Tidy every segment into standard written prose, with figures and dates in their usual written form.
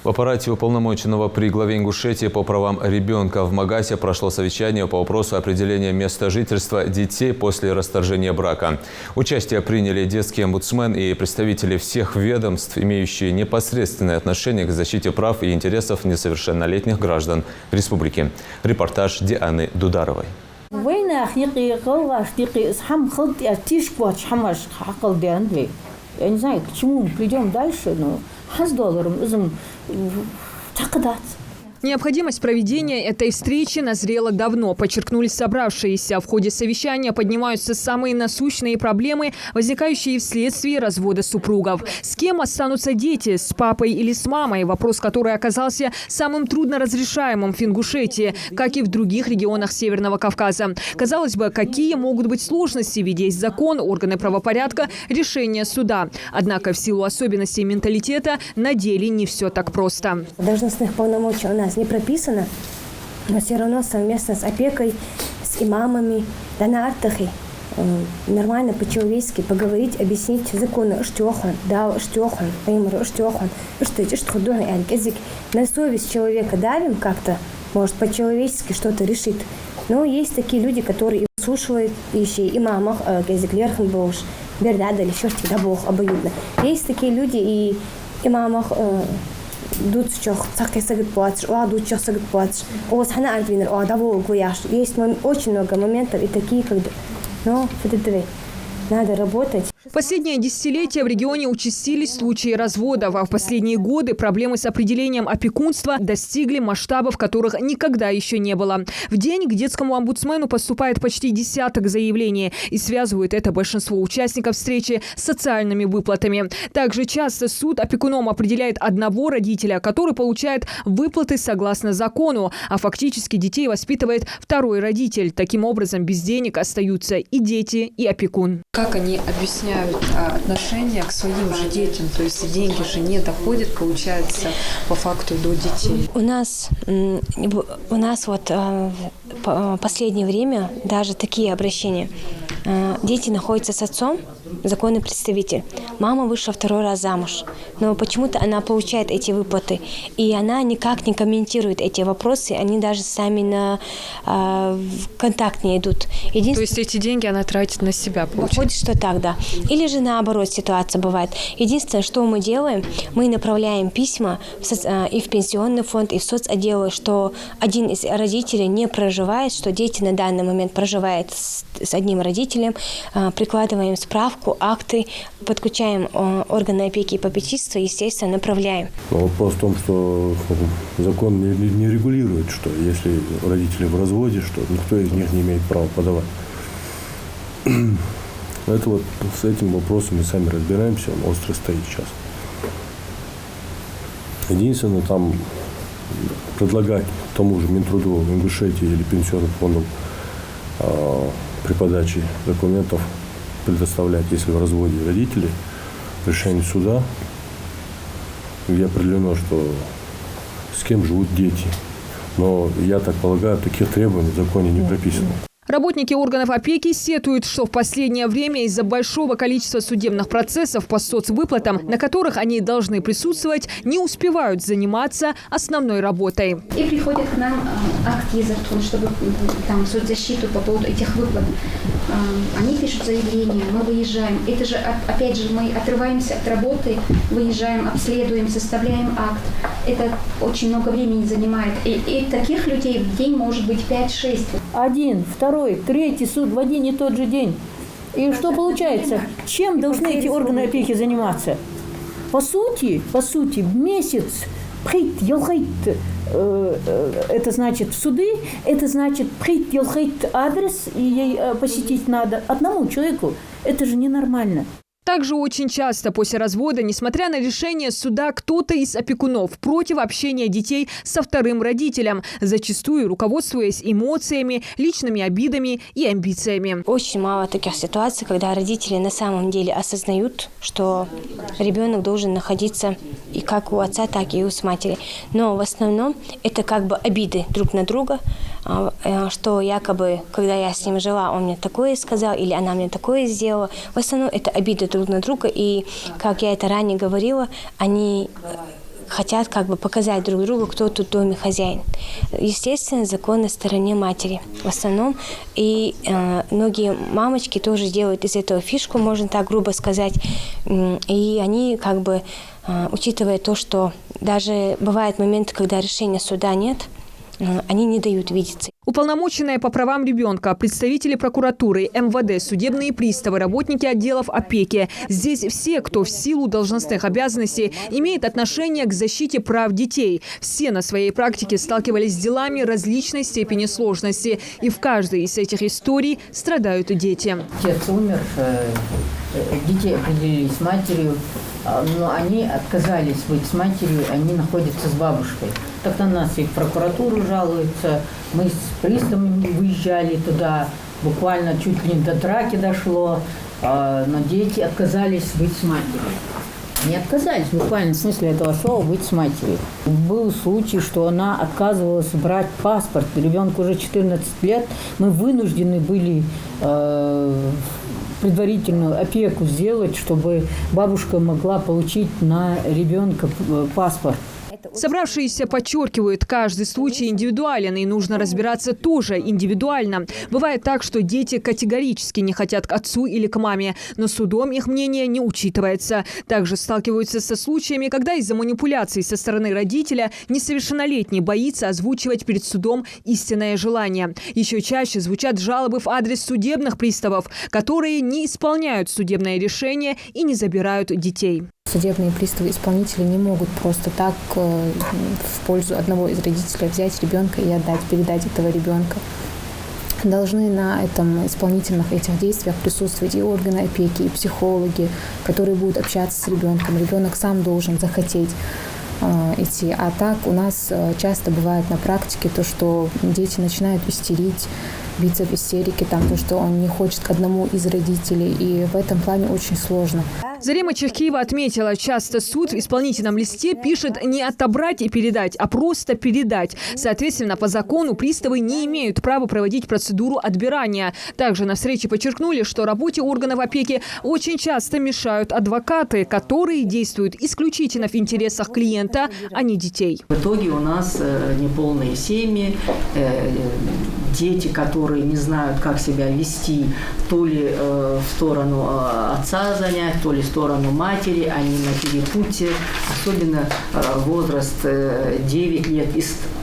В аппарате уполномоченного при главе Ингушетии по правам ребенка в Магасе прошло совещание по вопросу определения места жительства детей после расторжения брака. Участие приняли детский омбудсмен и представители всех ведомств, имеющие непосредственное отношение к защите прав и интересов несовершеннолетних граждан республики. Репортаж Дианы Дударовой. Я не знаю, к чему мы придем дальше, но $100 Необходимость проведения этой встречи назрела давно, подчеркнули собравшиеся. В ходе совещания поднимаются самые насущные проблемы, возникающие вследствие развода супругов. С кем останутся дети, с папой или с мамой? Вопрос, который оказался самым трудно разрешаемым в Ингушетии, как и в других регионах Северного Кавказа. Казалось бы, какие могут быть сложности, ведь есть закон, органы правопорядка, решение суда. Однако в силу особенностей менталитета на деле не все так просто. Должностных полномочий у нас не прописано, но все равно совместно с опекой, с имамами, да на артахе нормально по-человечески поговорить, объяснить законы, что он, да, что он, что на совесть человека давим как-то, может по-человечески что-то решит. Но есть такие люди, которые слушают еще имамах, гезиклерхан бош, бердада или еще что-то бог обоюдно. Есть такие люди и имамах есть очень много моментов и такие, когда, но надо работать. В последнее десятилетие в регионе участились случаи разводов, а в последние годы проблемы с определением опекунства достигли масштабов, которых никогда еще не было. В день к детскому омбудсмену поступает почти десяток заявлений, и связывают это большинство участников встречи с социальными выплатами. Также часто суд опекуном определяет одного родителя, который получает выплаты согласно закону, а фактически детей воспитывает второй родитель. Таким образом, без денег остаются и дети, и опекун. Как они объясняют отношение к своим же детям? То есть деньги же не доходят, получается, по факту до детей. У нас вот в последнее время даже такие обращения. Дети находятся с отцом, законный представитель. Мама вышла второй раз замуж, но почему-то она получает эти выплаты. И она никак не комментирует эти вопросы, они даже сами в контакт не идут. То есть эти деньги она тратит на себя, получается? Выходит, что так, да. Или же наоборот ситуация бывает. Единственное, что мы делаем, мы направляем письма и в пенсионный фонд, и в соцотдел, что один из родителей не проживает, что дети на данный момент проживают с одним родителем, прикладываем справку, акты, подключаем органы опеки и попечительства, естественно, направляем. Вопрос в том, что закон не регулирует, что если родители в разводе, что никто из них не имеет права подавать. Это вот с этим вопросом мы сами разбираемся, он остро стоит сейчас. Единственное, там предлагать тому же Минтруду Ингушетии или пенсионным фондам при подаче документов предоставлять, если в разводе родители, решение суда, где определено, что с кем живут дети. Но, я так полагаю, таких требований в законе не прописано. Работники органов опеки сетуют, что в последнее время из-за большого количества судебных процессов по соцвыплатам, на которых они должны присутствовать, не успевают заниматься основной работой. И приходят к нам акт езартун, чтобы там соцзащиту по поводу этих выплат. Они пишут заявление, мы выезжаем. Это же, опять же, мы отрываемся от работы, выезжаем, обследуем, составляем акт. Это очень много времени занимает. И таких людей в день может быть 5-6. Один, второй, третий суд в один и тот же день. И что получается? Чем должны эти органы опеки заниматься? По сути, в месяц это значит в суды, это значит адрес, и ей посетить надо одному человеку. Это же ненормально. Также очень часто после развода, несмотря на решение суда, кто-то из опекунов против общения детей со вторым родителем, зачастую руководствуясь эмоциями, личными обидами и амбициями. Очень мало таких ситуаций, когда родители на самом деле осознают, что ребенок должен находиться и как у отца, так и у матери. Но в основном это как бы обиды друг на друга, что якобы, когда я с ним жила, он мне такое сказал или она мне такое сделала. В основном это обиды друг на друга, и, как я это ранее говорила, они хотят как бы показать друг другу, кто тут в доме хозяин. Естественно, закон на стороне матери в основном. И многие мамочки тоже делают из этого фишку, можно так грубо сказать. И они как бы, учитывая то, что даже бывают моменты, когда решения суда нет, они не дают видеться. Уполномоченные по правам ребенка, представители прокуратуры, МВД, судебные приставы, работники отделов опеки. Здесь все, кто в силу должностных обязанностей имеет отношение к защите прав детей. Все на своей практике сталкивались с делами различной степени сложности. И в каждой из этих историй страдают дети. Отец умер, детей определили с матерью, но они отказались быть с матерью, они находятся с бабушкой. Так на нас и в прокуратуру жалуются. Мы с приставами выезжали туда, буквально чуть ли не до драки дошло, но дети отказались быть с матерью. Не отказались, буквально в смысле этого слова, быть с матерью. Был случай, что она отказывалась брать паспорт. Ребенку уже 14 лет. Мы вынуждены были предварительную опеку сделать, чтобы бабушка могла получить на ребенка паспорт. Собравшиеся подчеркивают, каждый случай индивидуален, и нужно разбираться тоже индивидуально. Бывает так, что дети категорически не хотят к отцу или к маме, но судом их мнение не учитывается. Также сталкиваются со случаями, когда из-за манипуляций со стороны родителя несовершеннолетний боится озвучивать перед судом истинное желание. Еще чаще звучат жалобы в адрес судебных приставов, которые не исполняют судебное решение и не забирают детей. Судебные приставы-исполнители не могут просто так в пользу одного из родителей взять ребенка и передать этого ребенка. Должны на исполнительных этих действиях присутствовать и органы опеки, и психологи, которые будут общаться с ребенком. Ребенок сам должен захотеть идти. А так у нас часто бывает на практике то, что дети начинают истерить, биться в истерике, то, что он не хочет к одному из родителей. И в этом плане очень сложно. Зарема Чехкиева отметила, часто суд в исполнительном листе пишет не отобрать и передать, а просто передать. Соответственно, по закону приставы не имеют права проводить процедуру отбирания. Также на встрече подчеркнули, что работе органов опеки очень часто мешают адвокаты, которые действуют исключительно в интересах клиента, а не детей. В итоге у нас неполные семьи, дети, которые не знают, как себя вести, то ли в сторону отца занять, то ли в сторону матери, они на перепутье, особенно возраст 9 лет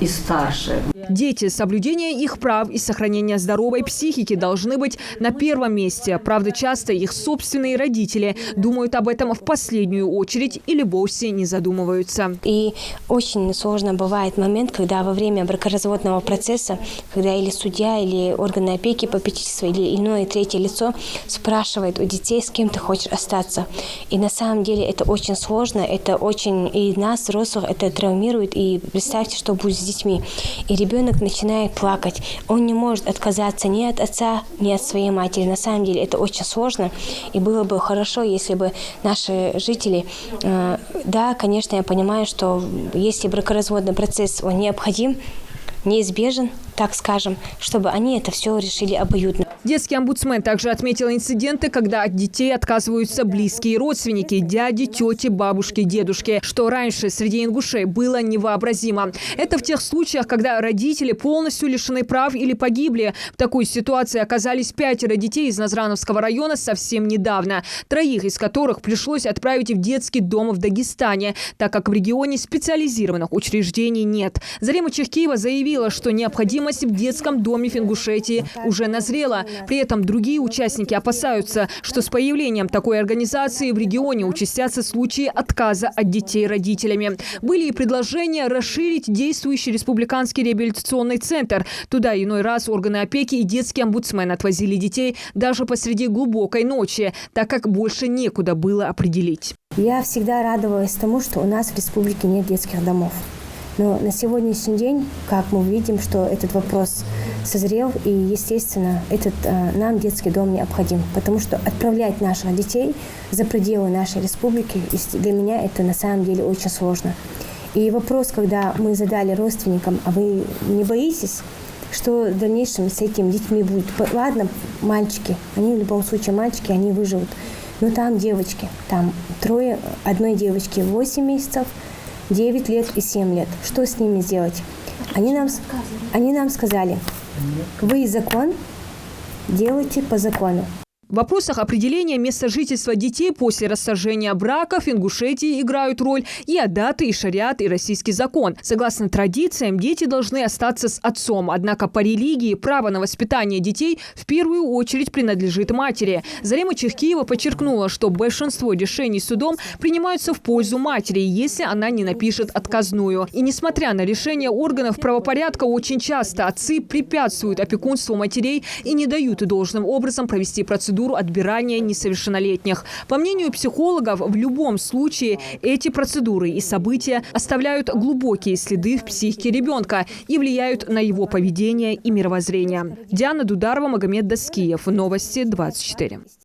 и старше. Дети, соблюдение их прав и сохранение здоровой психики должны быть на первом месте. Правда, часто их собственные родители думают об этом в последнюю очередь или вовсе не задумываются. И очень сложно бывает момент, когда во время бракоразводного процесса, когда или судья, или органы опеки, попечительства, или иное третье лицо спрашивает у детей, с кем ты хочешь остаться. И на самом деле это очень сложно, это очень и нас, взрослых, это травмирует. И представьте, что будет с детьми. И ребенок начинает плакать. Он не может отказаться ни от отца, ни от своей матери. На самом деле это очень сложно. И было бы хорошо, если бы наши жители, да, конечно, я понимаю, что если бракоразводный процесс он необходим, неизбежен, так скажем, чтобы они это все решили обоюдно. Детский омбудсмен также отметил инциденты, когда от детей отказываются близкие родственники – дяди, тети, бабушки, дедушки, что раньше среди ингушей было невообразимо. Это в тех случаях, когда родители полностью лишены прав или погибли. В такой ситуации оказались 5 детей из Назрановского района совсем недавно, 3 из которых пришлось отправить в детский дом в Дагестане, так как в регионе специализированных учреждений нет. Зарема Чехкиева заявила, что необходимость в детском доме в Ингушетии уже назрела. При этом другие участники опасаются, что с появлением такой организации в регионе участятся случаи отказа от детей родителями. Были и предложения расширить действующий республиканский реабилитационный центр. Туда иной раз органы опеки и детский омбудсмен отвозили детей даже посреди глубокой ночи, так как больше некуда было определить. Я всегда радовалась тому, что у нас в республике нет детских домов. Но на сегодняшний день, как мы видим, что этот вопрос созрел, и, естественно, нам детский дом необходим, потому что отправлять наших детей за пределы нашей республики, для меня это на самом деле очень сложно. И вопрос, когда мы задали родственникам, а вы не боитесь, что в дальнейшем с этими детьми будет? Ладно, мальчики, они в любом случае мальчики, они выживут. Но там девочки, там 3, одной девочке 8 месяцев, 9 лет и 7 лет. Что с ними сделать? Они нам сказали, вы закон делайте по закону. В вопросах определения места жительства детей после расторжения брака в Ингушетии играют роль и адаты, и шариат, и российский закон. Согласно традициям, дети должны остаться с отцом. Однако по религии право на воспитание детей в первую очередь принадлежит матери. Зарема Чехкиева подчеркнула, что большинство решений судом принимаются в пользу матери, если она не напишет отказную. И несмотря на решения органов правопорядка, очень часто отцы препятствуют опекунству матерей и не дают должным образом провести процедуру отбирания несовершеннолетних. По мнению психологов, в любом случае эти процедуры и события оставляют глубокие следы в психике ребенка и влияют на его поведение и мировоззрение. Диана Дударова, Магомед Даскиев. Новости 24.